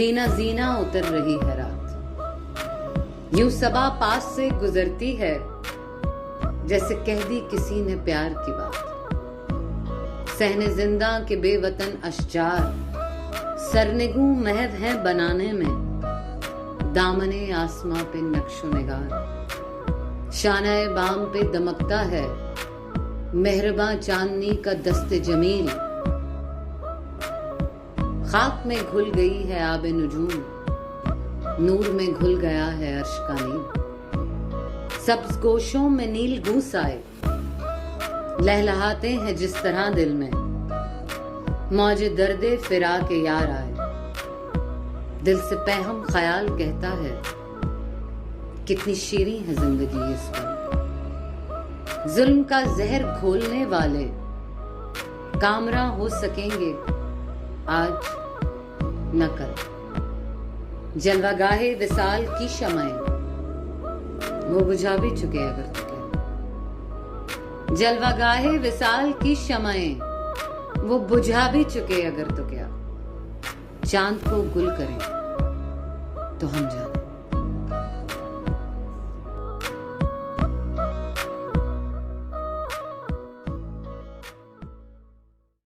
जीना जीना उतर रही है रात, यूं सबा पास से गुजरती है जैसे कह दी किसी ने प्यार की बात। सहने जिंदा के बेवतन अशजार सरनिगू महव है बनाने में, दामने आसमां पे नक्शो निगार शानाए बाम पे दमकता है मेहरबां चांदनी का दस्ते जमील। खाक में घुल गई है आबे नुजूम, नूर में घुल गया है अर्श का नील। सब्ज गोशों में नील गूस आए लहलहाते हैं जिस तरह दिल में, मौजे दर्दे फिरा के यार आए दिल से पैहम ख्याल कहता है कितनी शीरीं है जिंदगी इस पर। जुल्म का जहर घोलने वाले कामरा हो सकेंगे आज न कल। जलवागाहे विसाल की शमाएं वो बुझा भी चुके अगर तो क्या। जलवागाहे विसाल की शमाएं वो बुझा भी चुके अगर तो क्या। चांद को गुल करें तो हम जाने।